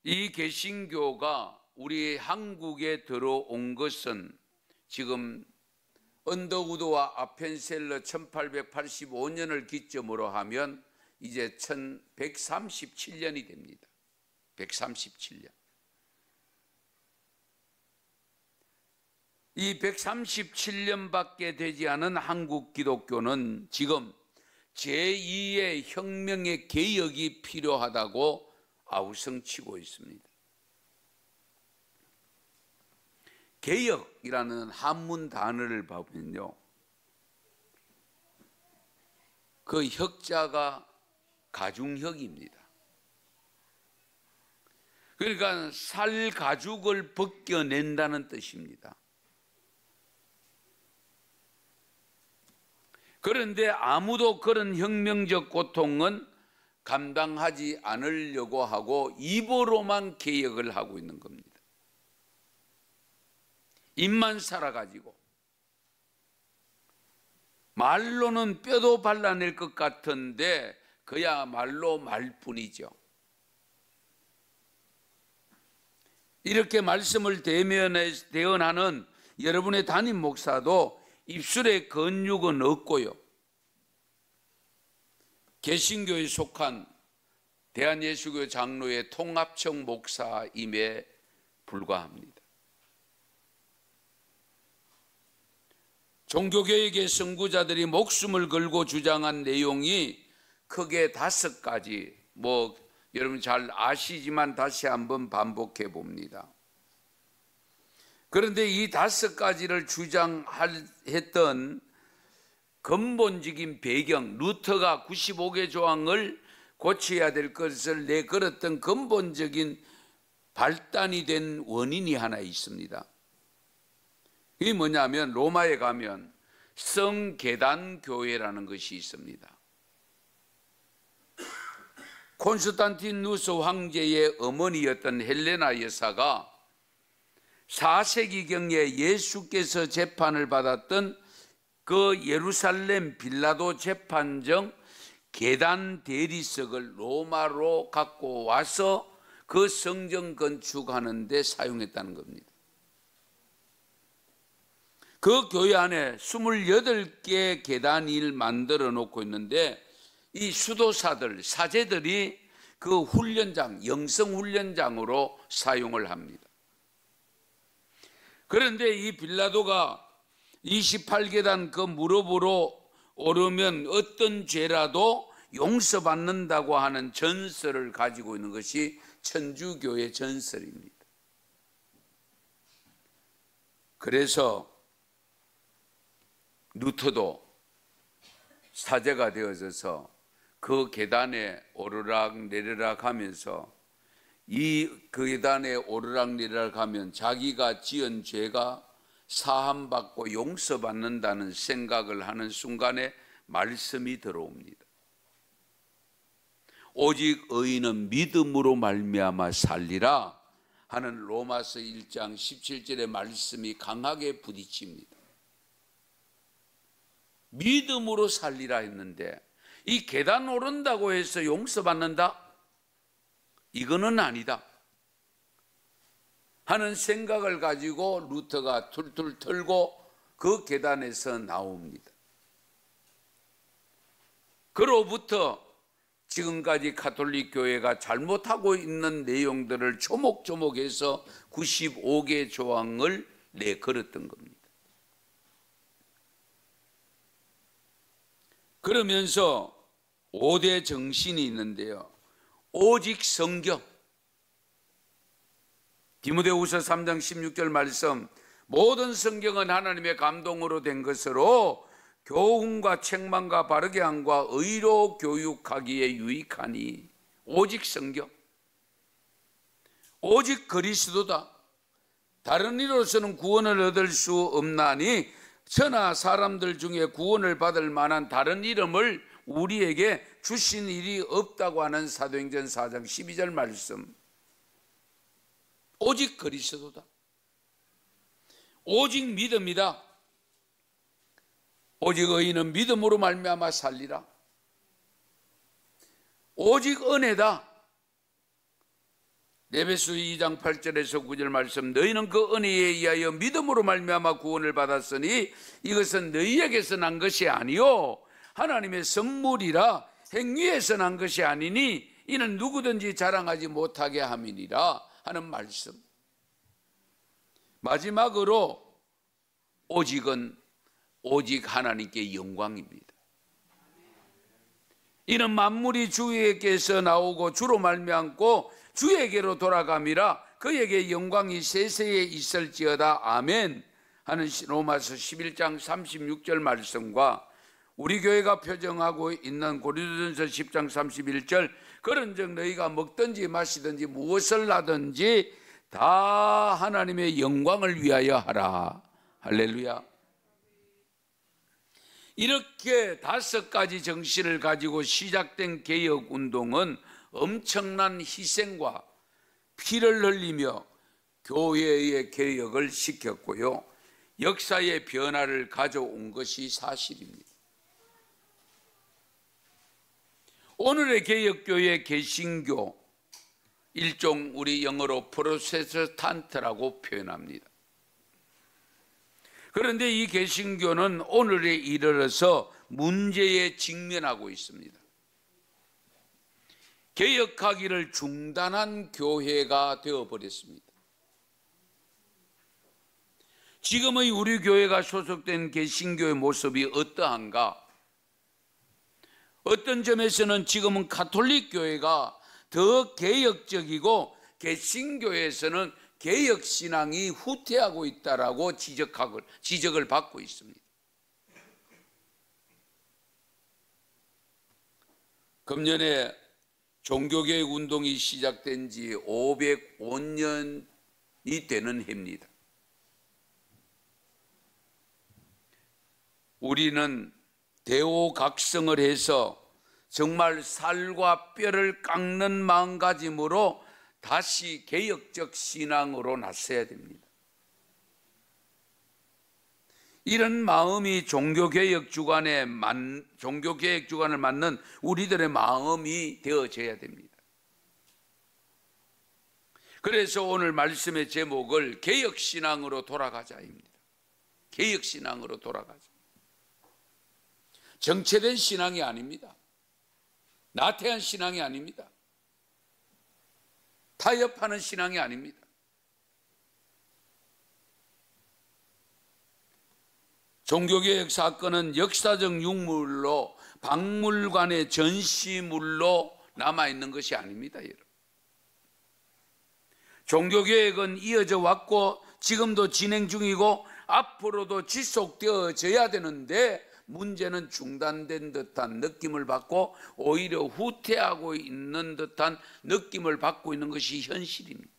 이 개신교가 우리 한국에 들어온 것은 지금 언더우드와 아펜셀러 1885년을 기점으로 하면 이제 1137년이 됩니다. 137년. 이 137년밖에 되지 않은 한국 기독교는 지금 제2의 혁명의 개혁이 필요하다고 아우성치고 있습니다. 개혁이라는 한문 단어를 보면요, 그 혁자가 가중혁입니다. 그러니까 살 가죽을 벗겨낸다는 뜻입니다. 그런데 아무도 그런 혁명적 고통은 감당하지 않으려고 하고 입으로만 개혁을 하고 있는 겁니다. 입만 살아가지고 말로는 뼈도 발라낼 것 같은데 그야말로 말뿐이죠. 이렇게 말씀을 대언하는 여러분의 담임 목사도 입술에 근육은 없고요, 개신교에 속한 대한예수교 장로의 통합청 목사임에 불과합니다. 종교개혁의 선구자들이 목숨을 걸고 주장한 내용이 크게 5가지, 여러분 잘 아시지만 다시 한번 반복해 봅니다. 그런데 이 5가지를 주장했던 근본적인 배경, 루터가 95개 조항을 고쳐야 될 것을 내걸었던 근본적인 발단이 된 원인이 하나 있습니다. 이게 뭐냐면 로마에 가면 성계단교회라는 것이 있습니다. 콘스탄티누스 황제의 어머니였던 헬레나 여사가 4세기경에 예수께서 재판을 받았던 그 예루살렘 빌라도 재판정 계단 대리석을 로마로 갖고 와서 그 성전 건축하는 데 사용했다는 겁니다. 그 교회 안에 28개의 계단을 만들어 놓고 있는데 이 수도사들, 사제들이 그 훈련장, 영성훈련장으로 사용을 합니다. 그런데 이 빌라도가 28계단 그 무릎으로 오르면 어떤 죄라도 용서받는다고 하는 전설을 가지고 있는 것이 천주교의 전설입니다. 그래서 루터도 사제가 되어져서 그 계단에 오르락 내리락 하면서 그 계단에 오르락 내리락 하면 자기가 지은 죄가 사함받고 용서받는다는 생각을 하는 순간에 말씀이 들어옵니다. 오직 의인은 믿음으로 말미암아 살리라 하는 로마서 1장 17절의 말씀이 강하게 부딪힙니다. 믿음으로 살리라 했는데 이 계단 오른다고 해서 용서받는다? 이거는 아니다 하는 생각을 가지고 루터가 툴툴 털고 그 계단에서 나옵니다. 그로부터 지금까지 가톨릭 교회가 잘못하고 있는 내용들을 조목조목해서 95개 조항을 내걸었던 겁니다. 그러면서 5대 정신이 있는데요, 오직 성경, 디모데후서 3장 16절 말씀, 모든 성경은 하나님의 감동으로 된 것으로 교훈과 책망과 바르게 함과 의로 교육하기에 유익하니 오직 성경, 오직 그리스도다. 다른 이로서는 구원을 얻을 수 없나니 천하 사람들 중에 구원을 받을 만한 다른 이름을 우리에게 주신 일이 없다고 하는 사도행전 4장 12절 말씀, 오직 그리스도다. 오직 믿음이다. 오직 의인은 믿음으로 말미암아 살리라. 오직 은혜다. 에베소 2장 8절에서 9절 말씀, 너희는 그 은혜에 의하여 믿음으로 말미암아 구원을 받았으니 이것은 너희에게서 난 것이 아니요 하나님의 선물이라 행위에서 난 것이 아니니 이는 누구든지 자랑하지 못하게 함이니라 하는 말씀. 마지막으로 오직은 오직 하나님께 영광입니다. 이는 만물이 주에게서 나오고 주로 말미암고 주에게로 돌아감이라 그에게 영광이 세세에 있을지어다 아멘 하는 로마서 11장 36절 말씀과 우리 교회가 표정하고 있는 고린도전서 10장 31절, 그런즉 너희가 먹든지 마시든지 무엇을 하든지 다 하나님의 영광을 위하여 하라. 할렐루야. 이렇게 5가지 정신을 가지고 시작된 개혁운동은 엄청난 희생과 피를 흘리며 교회의 개혁을 시켰고요, 역사의 변화를 가져온 것이 사실입니다. 오늘의 개혁교회 개신교, 일종 우리 영어로 프로테스탄트라고 표현합니다. 그런데 이 개신교는 오늘에 이르러서 문제에 직면하고 있습니다. 개혁하기를 중단한 교회가 되어버렸습니다. 지금의 우리 교회가 소속된 개신교의 모습이 어떠한가? 어떤 점에서는 지금은 가톨릭 교회가 더 개혁적이고 개신교에서는 개혁신앙이 후퇴하고 있다라고 지적을 받고 있습니다. 금년에 종교개혁 운동이 시작된 지 505년이 되는 해입니다. 우리는 대오각성을 해서 정말 살과 뼈를 깎는 마음가짐으로 다시 개혁적 신앙으로 나서야 됩니다. 이런 마음이 종교개혁 주관을 맞는 우리들의 마음이 되어져야 됩니다. 그래서 오늘 말씀의 제목을 개혁신앙으로 돌아가자입니다. 개혁신앙으로 돌아가자. 정체된 신앙이 아닙니다. 나태한 신앙이 아닙니다. 타협하는 신앙이 아닙니다. 종교개혁 사건은 역사적 유물로 박물관의 전시물로 남아있는 것이 아닙니다. 여러분. 종교개혁은 이어져 왔고 지금도 진행 중이고 앞으로도 지속되어져야 되는데 문제는 중단된 듯한 느낌을 받고 오히려 후퇴하고 있는 듯한 느낌을 받고 있는 것이 현실입니다.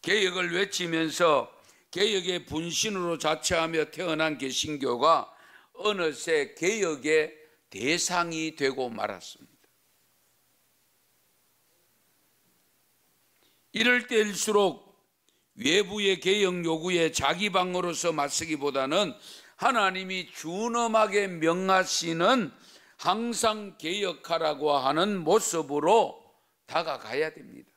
개혁을 외치면서 개혁의 분신으로 자처하며 태어난 개신교가 어느새 개혁의 대상이 되고 말았습니다. 이럴 때일수록 외부의 개혁 요구에 자기 방어로서 맞서기보다는 하나님이 준엄하게 명하시는 항상 개혁하라고 하는 모습으로 다가가야 됩니다.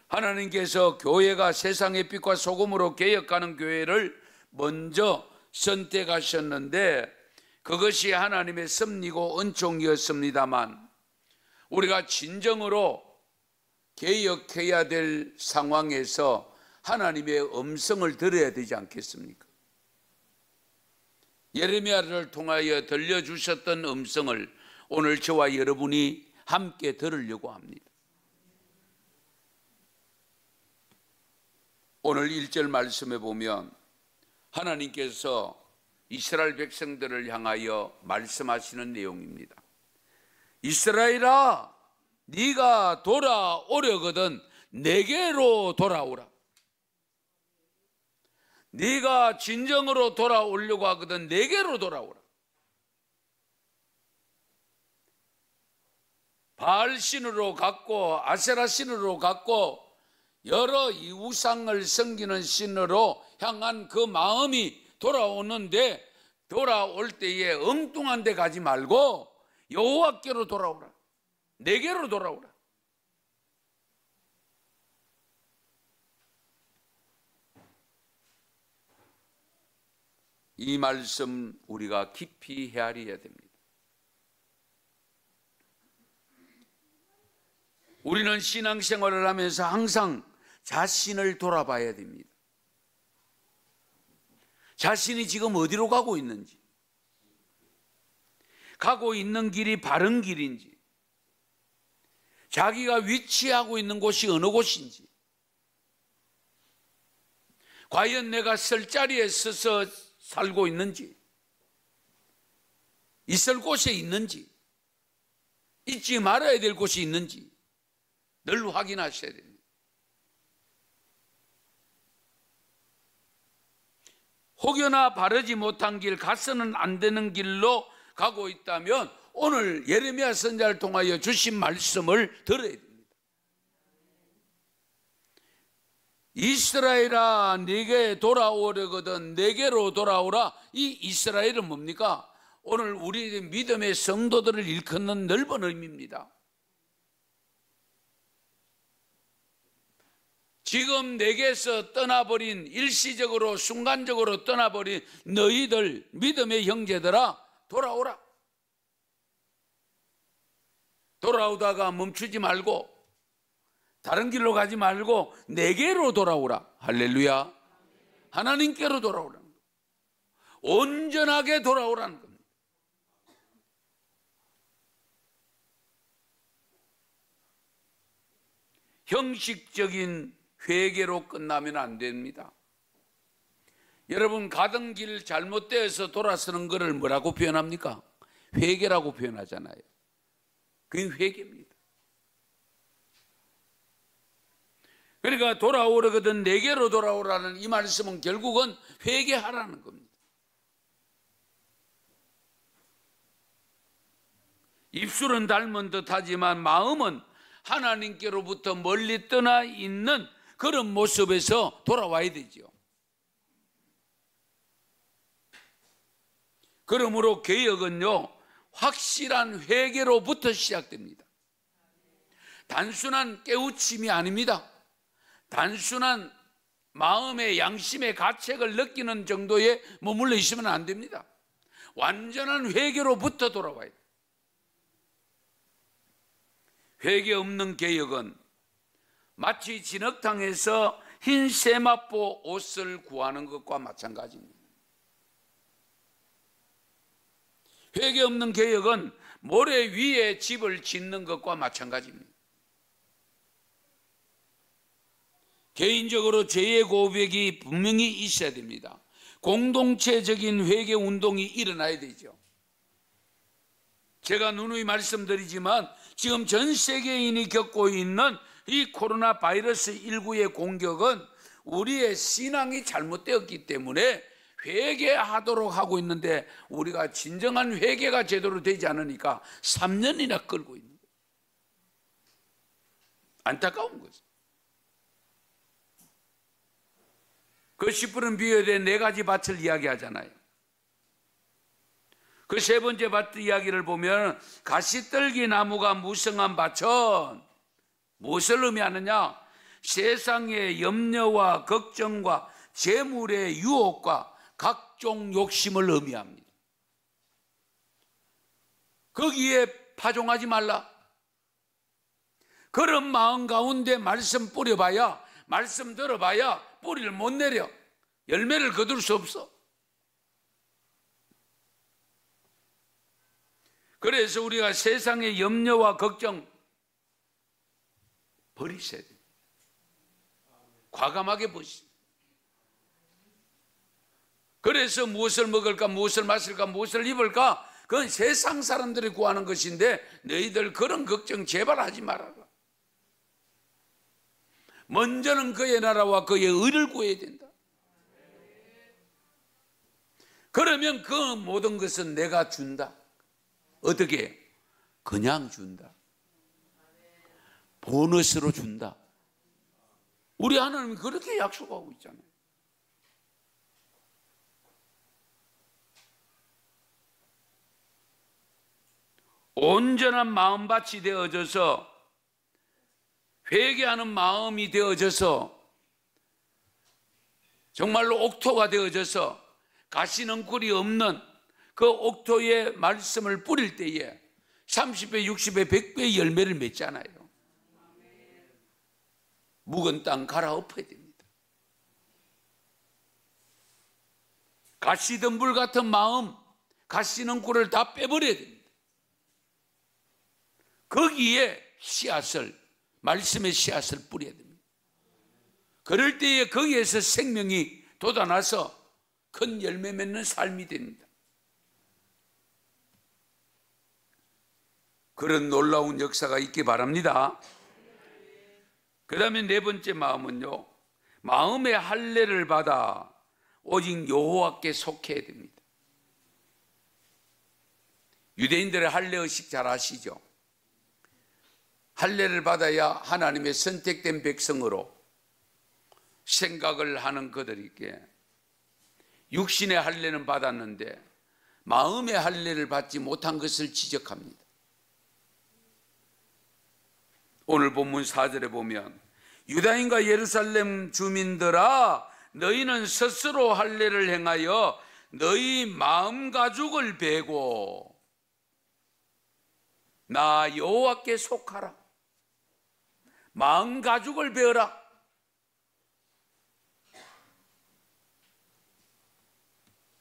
하나님께서 교회가 세상의 빛과 소금으로 개혁하는 교회를 먼저 선택하셨는데 그것이 하나님의 섭리고 은총이었습니다만 우리가 진정으로 개혁해야 될 상황에서 하나님의 음성을 들어야 되지 않겠습니까? 예레미야를 통하여 들려주셨던 음성을 오늘 저와 여러분이 함께 들으려고 합니다. 오늘 1절 말씀에 보면 하나님께서 이스라엘 백성들을 향하여 말씀하시는 내용입니다. 이스라엘아, 네가 돌아오려거든 내게로 돌아오라. 네가 진정으로 돌아오려고 하거든 내게로 돌아오라. 바알 신으로 갔고 아세라 신으로 갔고 여러 이 우상을 섬기는 신으로 향한 그 마음이 돌아오는데 돌아올 때에 엉뚱한 데 가지 말고 여호와께로 돌아오라. 내게로 돌아오라. 이 말씀 우리가 깊이 헤아려야 됩니다. 우리는 신앙생활을 하면서 항상 자신을 돌아봐야 됩니다. 자신이 지금 어디로 가고 있는지, 가고 있는 길이 바른 길인지, 자기가 위치하고 있는 곳이 어느 곳인지, 과연 내가 설 자리에 서서 살고 있는지, 있을 곳에 있는지, 잊지 말아야 될 곳이 있는지 늘 확인하셔야 됩니다. 혹여나 바르지 못한 길, 가서는 안 되는 길로 가고 있다면 오늘 예레미야 선지자를 통하여 주신 말씀을 들어야 됩니다. 이스라엘아 네게 돌아오려거든 내게로 돌아오라. 이 이스라엘은 뭡니까? 오늘 우리 믿음의 성도들을 일컫는 넓은 의미입니다. 지금 내게서 떠나버린, 일시적으로 순간적으로 떠나버린 너희들 믿음의 형제들아 돌아오라. 돌아오다가 멈추지 말고 다른 길로 가지 말고 내게로 돌아오라. 할렐루야. 하나님께로 돌아오라는 겁니다. 온전하게 돌아오라는 겁니다. 형식적인 회개로 끝나면 안 됩니다. 여러분, 가던 길 잘못되어서 돌아서는 것을 뭐라고 표현합니까? 회개라고 표현하잖아요. 그게 회개입니다. 그러니까 돌아오려거든 내게로 돌아오라는 이 말씀은 결국은 회개하라는 겁니다. 입술은 닮은 듯하지만 마음은 하나님께로부터 멀리 떠나 있는 그런 모습에서 돌아와야 되죠. 그러므로 개혁은요, 확실한 회개로부터 시작됩니다. 단순한 깨우침이 아닙니다. 단순한 마음의 양심의 가책을 느끼는 정도에 머물러 있으면 안 됩니다. 완전한 회개로부터 돌아와야 돼요. 회개 없는 개혁은 마치 진흙탕에서 흰 세마포 옷을 구하는 것과 마찬가지입니다. 회개 없는 개혁은 모래 위에 집을 짓는 것과 마찬가지입니다. 개인적으로 죄의 고백이 분명히 있어야 됩니다. 공동체적인 회개 운동이 일어나야 되죠. 제가 누누이 말씀드리지만 지금 전 세계인이 겪고 있는 이 코로나 바이러스 19의 공격은 우리의 신앙이 잘못되었기 때문에 회개하도록 하고 있는데 우리가 진정한 회개가 제대로 되지 않으니까 3년이나 끌고 있는 거예요. 안타까운 거죠. 그 10분은 비유에 네 가지 밭을 이야기하잖아요. 그 세 번째 밭 이야기를 보면 가시떨기 나무가 무성한 밭은 무엇을 의미하느냐? 세상의 염려와 걱정과 재물의 유혹과 각종 욕심을 의미합니다. 거기에 파종하지 말라. 그런 마음 가운데 말씀 뿌려봐야, 말씀 들어봐야 뿌리를 못 내려 열매를 거둘 수 없어. 그래서 우리가 세상의 염려와 걱정 버리셔야 돼요. 과감하게 버리세요. 그래서 무엇을 먹을까, 무엇을 마실까, 무엇을 입을까, 그건 세상 사람들이 구하는 것인데 너희들 그런 걱정 제발 하지 말아라. 먼저는 그의 나라와 그의 의를 구해야 된다. 그러면 그 모든 것은 내가 준다. 어떻게? 그냥 준다. 보너스로 준다. 우리 하나님은 그렇게 약속하고 있잖아요. 온전한 마음밭이 되어져서 회개하는 마음이 되어져서 정말로 옥토가 되어져서 가시넝굴이 없는 그 옥토의 말씀을 뿌릴 때에 30배, 60배, 100배의 열매를 맺잖아요. 묵은 땅 갈아엎어야 됩니다. 가시덤불 같은 마음, 가시넝굴을 다 빼버려야 됩니다. 거기에 씨앗을, 말씀의 씨앗을 뿌려야 됩니다. 그럴 때에 거기에서 생명이 돋아나서 큰 열매 맺는 삶이 됩니다. 그런 놀라운 역사가 있기 바랍니다. 그 다음에 네 번째 마음은요, 마음의 할례를 받아 오직 여호와께 속해야 됩니다. 유대인들의 할례의식 잘 아시죠? 할례를 받아야 하나님의 선택된 백성으로 생각을 하는 그들에게 육신의 할례는 받았는데 마음의 할례를 받지 못한 것을 지적합니다. 오늘 본문 4절에 보면 유다인과 예루살렘 주민들아 너희는 스스로 할례를 행하여 너희 마음 가죽을 베고 나 여호와께 속하라. 마음 가죽을 베어라.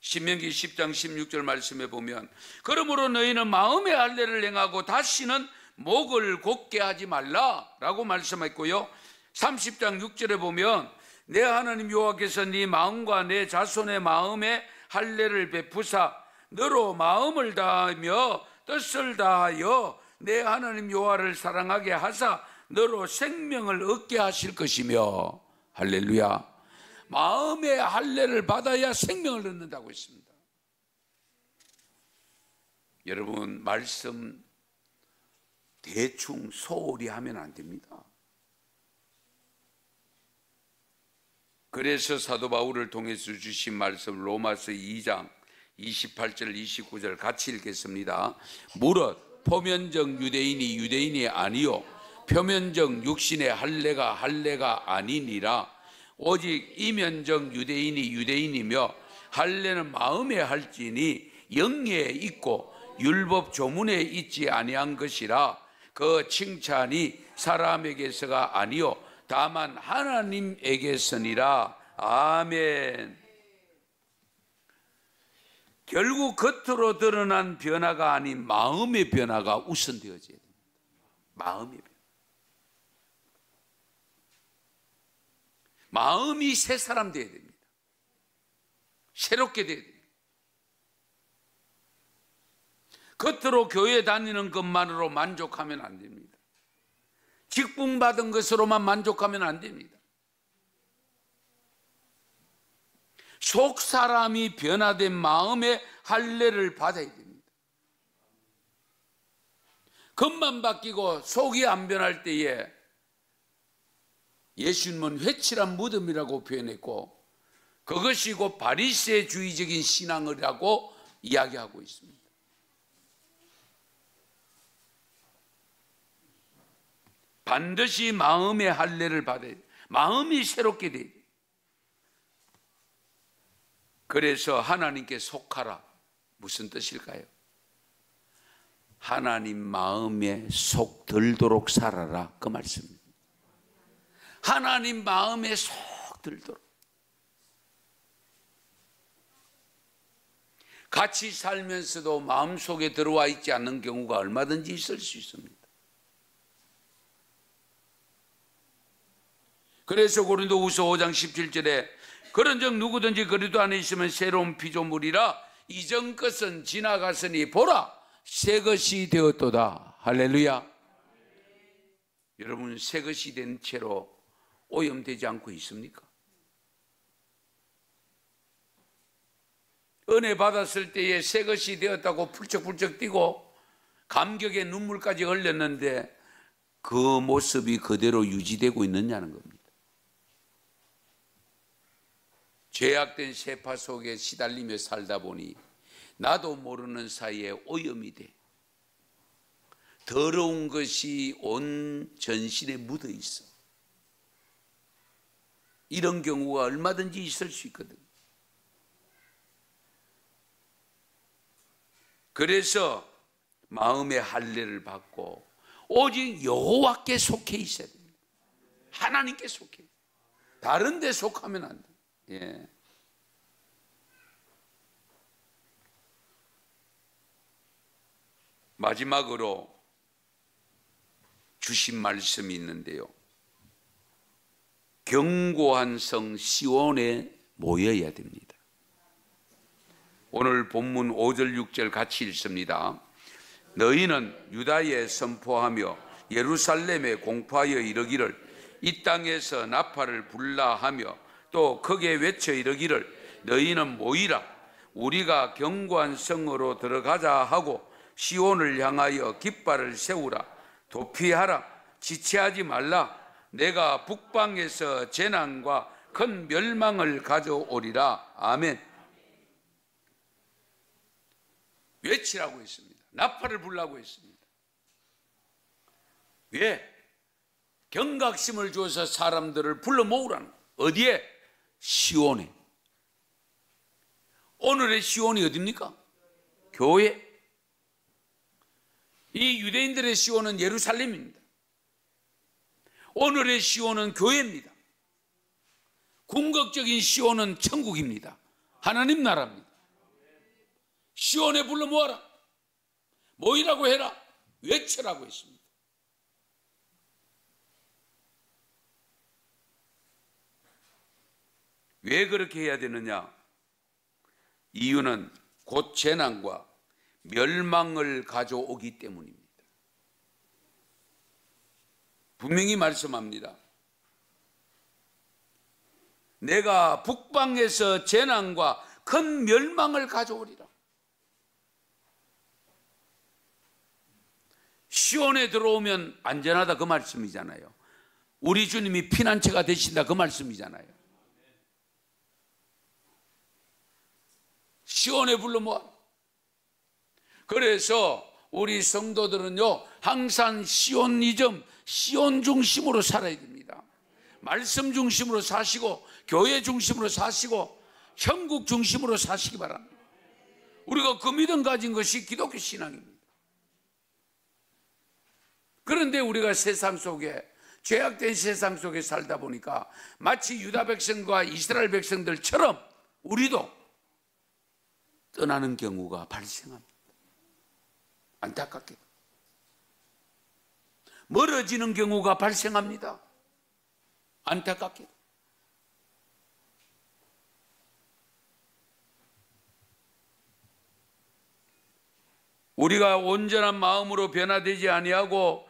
신명기 10장 16절 말씀에 보면 그러므로 너희는 마음의 할례를 행하고 다시는 목을 곧게 하지 말라라고 말씀했고요. 30장 6절에 보면 내 하나님 여호와께서 네 마음과 내 자손의 마음에 할례를 베푸사 너로 마음을 다하며 뜻을 다하여 내 하나님 여호와를 사랑하게 하사 너로 생명을 얻게 하실 것이며 할렐루야. 마음의 할례를 받아야 생명을 얻는다고 했습니다. 여러분 말씀 대충 소홀히 하면 안 됩니다. 그래서 사도 바울을 통해서 주신 말씀 로마서 2장 28절 29절 같이 읽겠습니다. 무릇 표면적 유대인이 유대인이 아니요 표면적 육신의 할례가 아니니라. 오직 이면적 유대인이 유대인이며 할례는 마음에 할지니 영예에 있고 율법 조문에 있지 아니한 것이라. 그 칭찬이 사람에게서가 아니요 다만 하나님에게서니라. 아멘. 결국 겉으로 드러난 변화가 아닌 마음의 변화가 우선되어져야 됩니다. 마음의 변화. 마음이 새 사람 되어야 됩니다. 새롭게 되어야 됩니다. 겉으로 교회 다니는 것만으로 만족하면 안 됩니다. 직분 받은 것으로만 만족하면 안 됩니다. 속 사람이 변화된 마음의 할례를 받아야 됩니다. 겉만 바뀌고 속이 안 변할 때에 예수님은 회칠한 무덤이라고 표현했고 그것이 곧 바리새주의적인 신앙이라고 이야기하고 있습니다. 반드시 마음의 할례를 받아야 돼요. 마음이 새롭게 돼야 돼요. 그래서 하나님께 속하라. 무슨 뜻일까요? 하나님 마음에 속 들도록 살아라. 그 말씀입니다. 하나님 마음에 속 들도록. 같이 살면서도 마음속에 들어와 있지 않는 경우가 얼마든지 있을 수 있습니다. 그래서 고린도후서 5장 17절에 그런즉 누구든지 그리스도 안에 있으면 새로운 피조물이라 이전 것은 지나갔으니 보라 새 것이 되었도다. 할렐루야. 여러분 새 것이 된 채로 오염되지 않고 있습니까? 은혜 받았을 때에 새 것이 되었다고 풀쩍풀쩍 뛰고 감격의 눈물까지 흘렸는데 그 모습이 그대로 유지되고 있느냐는 겁니다. 죄악된 세파 속에 시달리며 살다 보니 나도 모르는 사이에 오염이 돼. 더러운 것이 온 전실에 묻어 있어. 이런 경우가 얼마든지 있을 수 있거든. 그래서 마음의 할례를 받고 오직 여호와께 속해 있어야 됩니다. 하나님께 속해. 다른 데 속하면 안 돼. 예. 마지막으로 주신 말씀이 있는데요. 견고한 성 시온에 모여야 됩니다. 오늘 본문 5절 6절 같이 읽습니다. 너희는 유다에 선포하며 예루살렘에 공포하여 이르기를 이 땅에서 나팔을 불라 하며 또 크게 외쳐 이르기를 너희는 모이라 우리가 견고한 성으로 들어가자 하고 시온을 향하여 깃발을 세우라 도피하라 지체하지 말라 내가 북방에서 재난과 큰 멸망을 가져오리라. 아멘. 외치라고 했습니다. 나팔을 불라고 했습니다. 왜? 경각심을 주어서 사람들을 불러 모으라는 거예요. 어디에? 시온에. 오늘의 시온이 어디입니까? 교회. 이 유대인들의 시온은 예루살렘입니다. 오늘의 시온은 교회입니다. 궁극적인 시온은 천국입니다. 하나님 나라입니다. 시온에 불러 모아라. 모이라고 해라. 외쳐라고 했습니다. 왜 그렇게 해야 되느냐? 이유는 곧 재난과 멸망을 가져오기 때문입니다. 분명히 말씀합니다. 내가 북방에서 재난과 큰 멸망을 가져오리라. 시온에 들어오면 안전하다 그 말씀이잖아요. 우리 주님이 피난처가 되신다 그 말씀이잖아요. 시온에 불러 모아. 그래서 우리 성도들은요 항상 시온이즘, 시온 중심으로 살아야 됩니다. 말씀 중심으로 사시고 교회 중심으로 사시고 천국 중심으로 사시기 바랍니다. 우리가 그 믿음 가진 것이 기독교 신앙입니다. 그런데 우리가 세상 속에 죄악된 세상 속에 살다 보니까 마치 유다 백성과 이스라엘 백성들처럼 우리도 떠나는 경우가 발생합니다. 안타깝게 멀어지는 경우가 발생합니다. 안타깝게 우리가 온전한 마음으로 변화되지 아니하고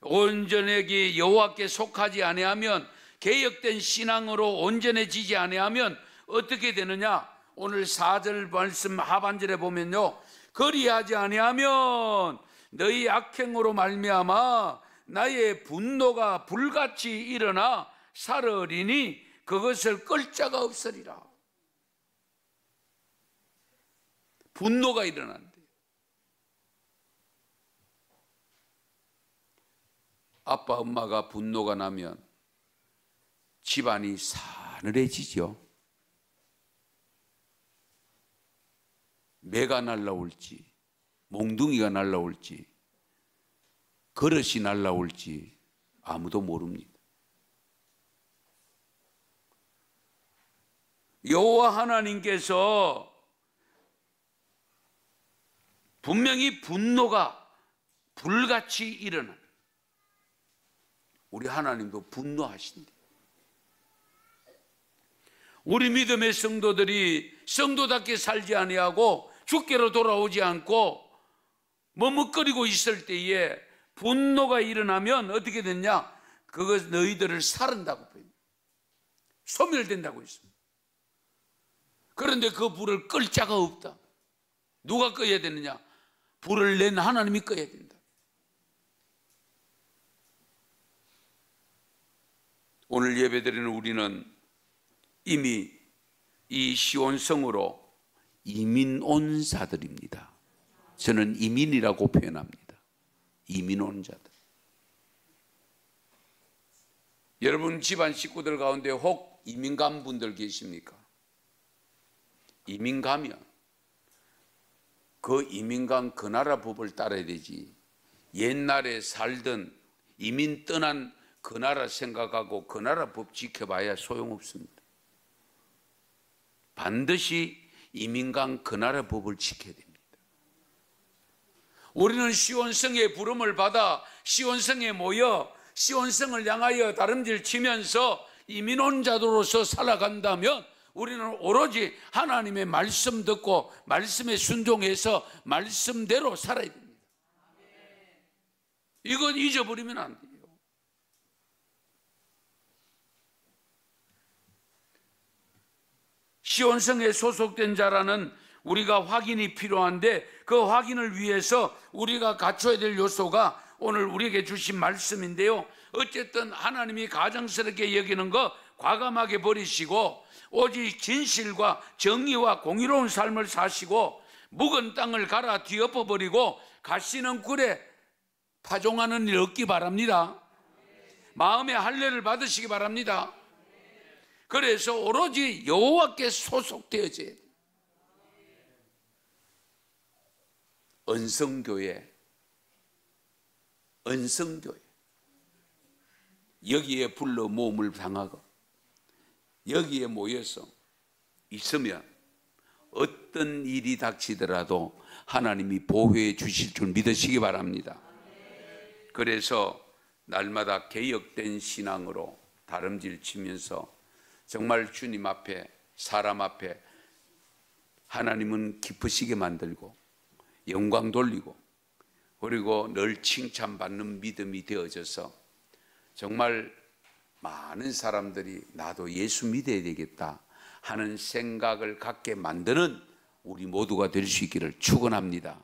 온전하게 여호와께 속하지 아니하면 개혁된 신앙으로 온전해지지 아니하면 어떻게 되느냐? 오늘 4절 말씀 하반절에 보면요, 그리하지 아니하면 너희 악행으로 말미암아 나의 분노가 불같이 일어나 살으리니 그것을 끌 자가 없으리라. 분노가 일어난대. 아빠 엄마가 분노가 나면 집안이 싸늘해지죠. 매가 날라올지, 몽둥이가 날라올지, 그릇이 날라올지 아무도 모릅니다. 여호와 하나님께서 분명히 분노가 불같이 일어나는, 우리 하나님도 분노하신대. 우리 믿음의 성도들이 성도답게 살지 아니하고 주께로 돌아오지 않고 머뭇거리고 있을 때에 분노가 일어나면 어떻게 됐냐? 그것 너희들을 살른다고 표현해요. 소멸된다고 했습니다. 그런데 그 불을 끌 자가 없다. 누가 꺼야 되느냐? 불을 낸 하나님이 꺼야 된다. 오늘 예배드리는 우리는 이미 이 시온성으로 이민 온 자들입니다. 저는 이민이라고 표현합니다. 이민 온 자들. 여러분 집안 식구들 가운데 혹 이민 간 분들 계십니까? 이민 가면 그 이민 간 그 나라 법을 따라야 되지, 옛날에 살던 이민 떠난 그 나라 생각하고 그 나라 법 지켜봐야 소용없습니다. 반드시 이민 간 그 나라 법을 지켜야 됩니다. 우리는 시온성의 부름을 받아 시온성에 모여 시온성을 향하여 다름질 치면서 이민 온 자로서 살아간다면 우리는 오로지 하나님의 말씀 듣고 말씀에 순종해서 말씀대로 살아야 됩니다. 이건 잊어버리면 안 돼요. 시온성에 소속된 자라는 우리가 확인이 필요한데, 그 확인을 위해서 우리가 갖춰야 될 요소가 오늘 우리에게 주신 말씀인데요. 어쨌든 하나님이 가증스럽게 여기는 거 과감하게 버리시고 오직 진실과 정의와 공의로운 삶을 사시고 묵은 땅을 갈아 뒤엎어버리고 가시는 굴에 파종하는 일 없기 바랍니다. 마음의 할례를 받으시기 바랍니다. 그래서 오로지 여호와께 소속되어져야 돼요. 은성교회, 여기에 불러 모험을 당하고 여기에 모여서 있으면 어떤 일이 닥치더라도 하나님이 보호해 주실 줄 믿으시기 바랍니다. 그래서 날마다 개혁된 신앙으로 다름질 치면서 정말 주님 앞에, 사람 앞에 하나님은 기쁘시게 만들고 영광 돌리고 그리고 늘 칭찬받는 믿음이 되어져서 정말 많은 사람들이 나도 예수 믿어야 되겠다 하는 생각을 갖게 만드는 우리 모두가 될 수 있기를 축원합니다.